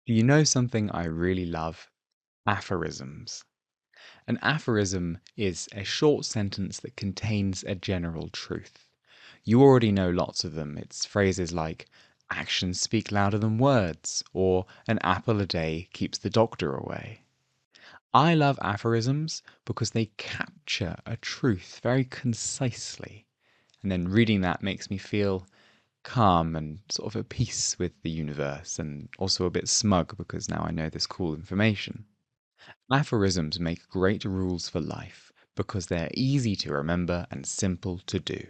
Do you know something I really love? Aphorisms. An aphorism is a short sentence that contains a general truth. You already know lots of them. It's phrases like, actions speak louder than words, or an apple a day keeps the doctor away. I love aphorisms because they capture a truth very concisely. And then reading that makes me feel calm and sort of at peace with the universe, and also a bit smug because now I know this cool information. Aphorisms make great rules for life because they're easy to remember and simple to do.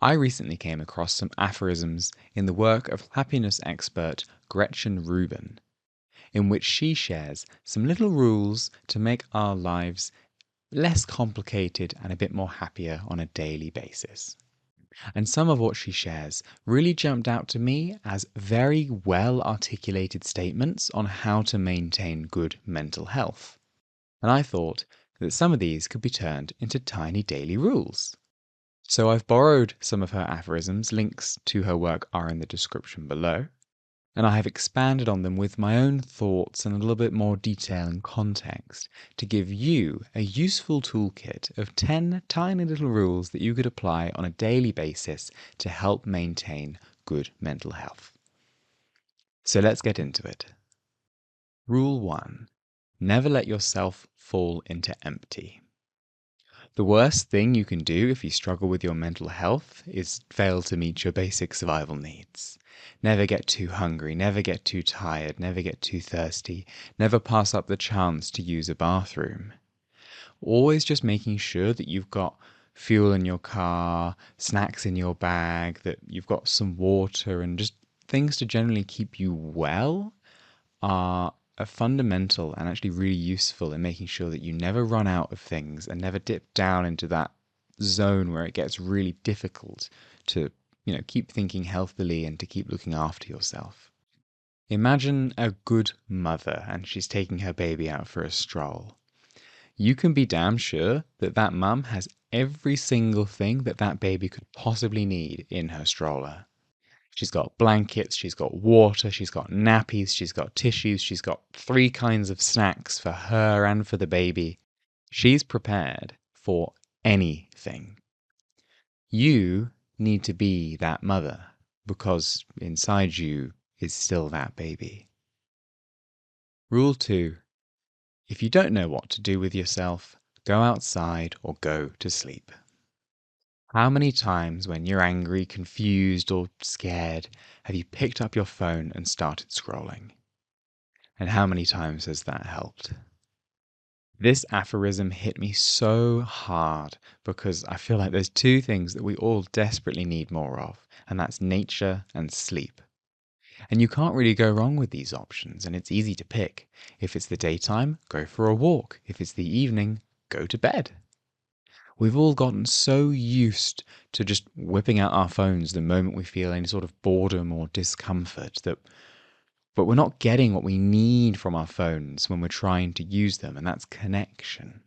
I recently came across some aphorisms in the work of happiness expert Gretchen Rubin, in which she shares some little rules to make our lives less complicated and a bit more happier on a daily basis. And some of what she shares really jumped out to me as very well articulated statements on how to maintain good mental health. And I thought that some of these could be turned into tiny daily rules. So I've borrowed some of her aphorisms, links to her work are in the description below, and I have expanded on them with my own thoughts and a little bit more detail and context to give you a useful toolkit of 10 tiny little rules that you could apply on a daily basis to help maintain good mental health. So let's get into it. Rule 1. Never let yourself fall into empty. The worst thing you can do if you struggle with your mental health is fail to meet your basic survival needs. Never get too hungry, never get too tired, never get too thirsty, never pass up the chance to use a bathroom. Always just making sure that you've got fuel in your car, snacks in your bag, that you've got some water, and just things to generally keep you well are fundamental and actually really useful in making sure that you never run out of things and never dip down into that zone where it gets really difficult to, keep thinking healthily and to keep looking after yourself. Imagine a good mother and she's taking her baby out for a stroll. You can be damn sure that that mum has every single thing that that baby could possibly need in her stroller. She's got blankets, she's got water, she's got nappies, she's got tissues, she's got 3 kinds of snacks for her and for the baby. She's prepared for anything. You need to be that mother because inside you is still that baby. Rule 2. If you don't know what to do with yourself, go outside or go to sleep. How many times when you're angry, confused, or scared have you picked up your phone and started scrolling? And how many times has that helped? This aphorism hit me so hard because I feel like there's 2 things that we all desperately need more of, and that's nature and sleep. And you can't really go wrong with these options, and it's easy to pick. If it's the daytime, go for a walk. If it's the evening, go to bed. We've all gotten so used to just whipping out our phones the moment we feel any sort of boredom or discomfort but we're not getting what we need from our phones when we're trying to use them, and that's connection.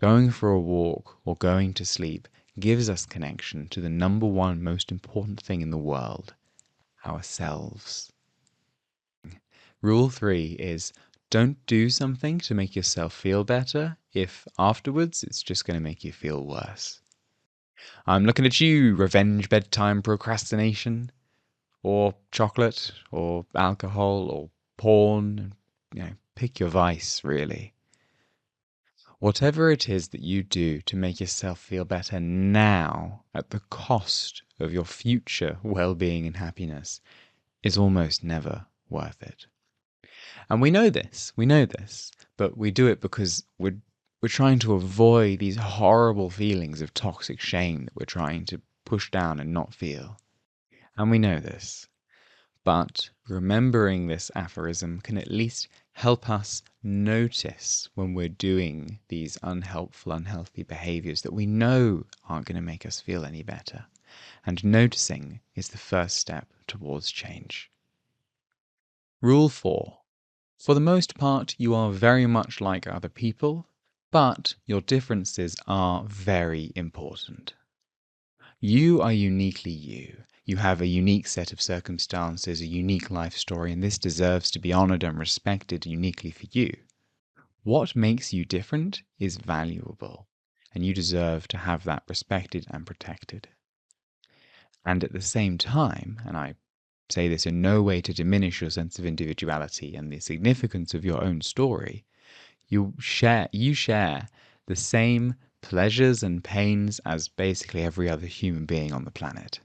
Going for a walk or going to sleep gives us connection to the number one most important thing in the world, ourselves. Rule 3 is don't do something to make yourself feel better if afterwards it's just going to make you feel worse. I'm looking at you, revenge bedtime procrastination, or chocolate, or alcohol, or porn. Pick your vice, really. Whatever it is that you do to make yourself feel better now at the cost of your future well-being and happiness is almost never worth it. And we know this, but we do it because we're trying to avoid these horrible feelings of toxic shame that we're trying to push down and not feel. And we know this. But remembering this aphorism can at least help us notice when we're doing these unhelpful, unhealthy behaviors that we know aren't going to make us feel any better. And noticing is the first step towards change. Rule 4. For the most part, you are very much like other people, but your differences are very important. You are uniquely you. You have a unique set of circumstances, a unique life story, and this deserves to be honored and respected uniquely for you. What makes you different is valuable, and you deserve to have that respected and protected. And at the same time, and I say this in no way to diminish your sense of individuality and the significance of your own story, you share the same pleasures and pains as basically every other human being on the planet.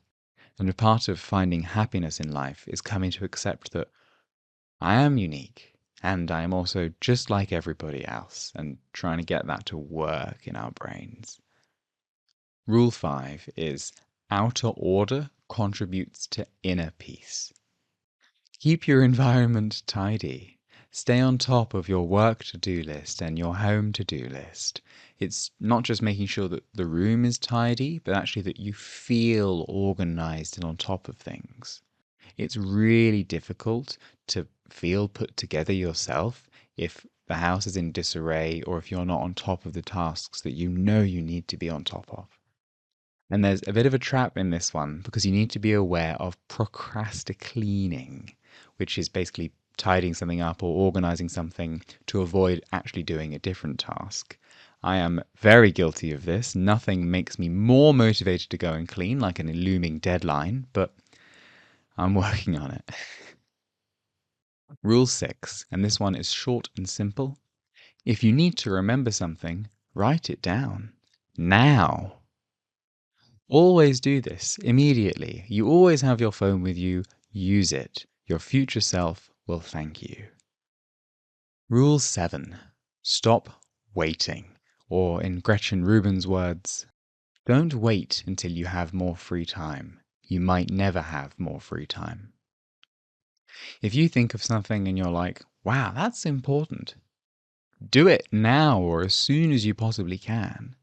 And a part of finding happiness in life is coming to accept that I am unique and I am also just like everybody else, and trying to get that to work in our brains. Rule 5 is outer order contributes to inner peace. Keep your environment tidy. Stay on top of your work to-do list and your home to-do list. It's not just making sure that the room is tidy, but actually that you feel organized and on top of things. It's really difficult to feel put together yourself if the house is in disarray or if you're not on top of the tasks that you know you need to be on top of. And there's a bit of a trap in this one because you need to be aware of procrastinating, which is basically tidying something up or organizing something to avoid actually doing a different task. I am very guilty of this. Nothing makes me more motivated to go and clean, like a looming deadline, but I'm working on it. Rule 6, and this one is short and simple. If you need to remember something, write it down. Now. Always do this immediately. You always have your phone with you. Use it. Your future self will thank you. Rule 7. Stop waiting. Or in Getchen Rubin's words, don't wait until you have more free time. You might never have more free time. If you think of something and you're like, wow, that's important, do it now or as soon as you possibly can.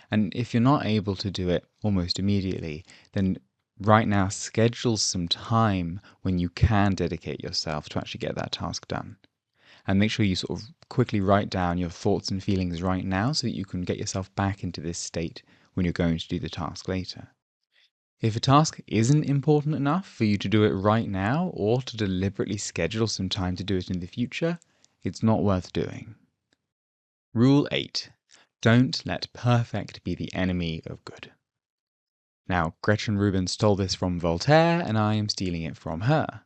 And if you're not able to do it almost immediately, then right now schedule some time when you can dedicate yourself to actually get that task done. And make sure you sort of quickly write down your thoughts and feelings right now so that you can get yourself back into this state when you're going to do the task later. If a task isn't important enough for you to do it right now or to deliberately schedule some time to do it in the future, it's not worth doing. Rule 8. Don't let perfect be the enemy of good. Now, Getchen Rubin stole this from Voltaire, and I am stealing it from her.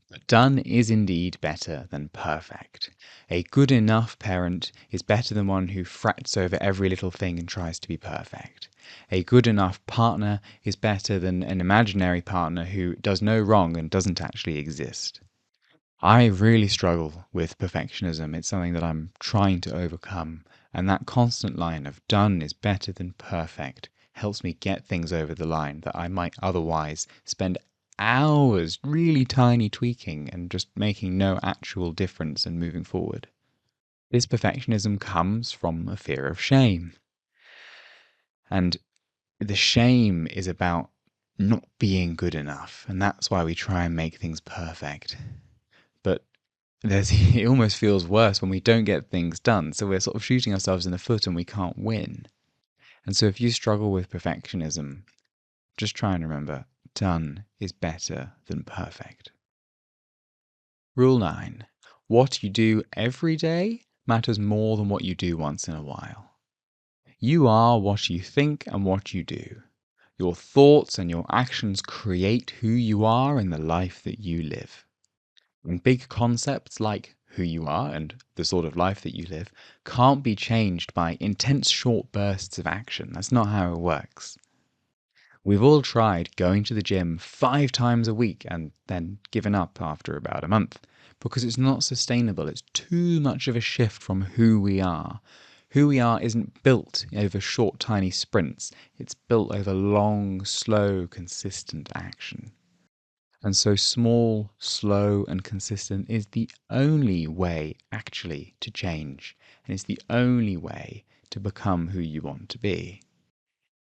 But done is indeed better than perfect. A good enough parent is better than one who frets over every little thing and tries to be perfect. A good enough partner is better than an imaginary partner who does no wrong and doesn't actually exist. I really struggle with perfectionism. It's something that I'm trying to overcome. And that constant line of done is better than perfect helps me get things over the line that I might otherwise spend hours really tiny tweaking and just making no actual difference and moving forward. This perfectionism comes from a fear of shame. And the shame is about not being good enough. And that's why we try and make things perfect. But it almost feels worse when we don't get things done. So we're sort of shooting ourselves in the foot and we can't win. And so if you struggle with perfectionism, just try and remember, done is better than perfect. Rule 9. What you do every day matters more than what you do once in a while. You are what you think and what you do. Your thoughts and your actions create who you are and the life that you live. And big concepts like who you are and the sort of life that you live can't be changed by intense short bursts of action. That's not how it works. We've all tried going to the gym 5 times a week and then given up after about a month because it's not sustainable. It's too much of a shift from who we are. Who we are isn't built over short, tiny sprints. It's built over long, slow, consistent action. And so small, slow, and consistent is the only way actually to change. And it's the only way to become who you want to be.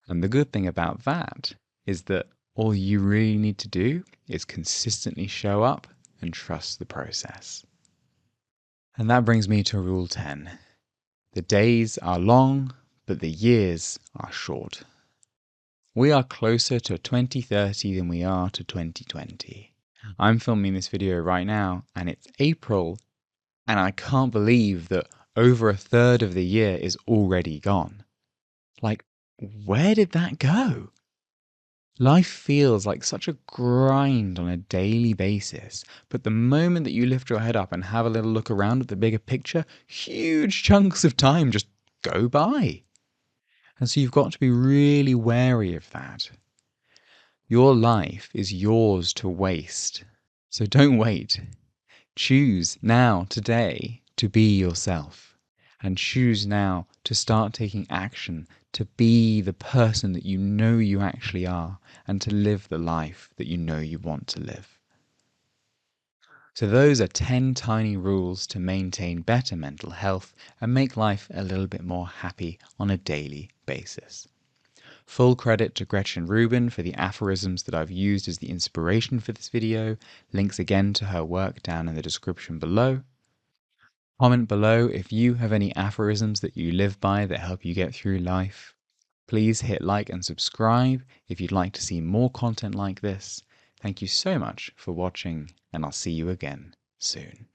And the good thing about that is that all you really need to do is consistently show up and trust the process. And that brings me to rule 10. The days are long, but the years are short. We are closer to 2030 than we are to 2020. I'm filming this video right now, and it's April, and I can't believe that over a third of the year is already gone. Like, where did that go? Life feels like such a grind on a daily basis, but the moment that you lift your head up and have a little look around at the bigger picture, huge chunks of time just go by. And so you've got to be really wary of that. Your life is yours to waste. So don't wait. Choose now, today, to be yourself. And choose now to start taking action to be the person that you know you actually are and to live the life that you know you want to live. So those are 10 tiny rules to maintain better mental health and make life a little bit more happy on a daily basis. Full credit to Getchen Rubin for the aphorisms that I've used as the inspiration for this video. Links again to her work down in the description below. Comment below if you have any aphorisms that you live by that help you get through life. Please hit like and subscribe if you'd like to see more content like this. Thank you so much for watching, and I'll see you again soon.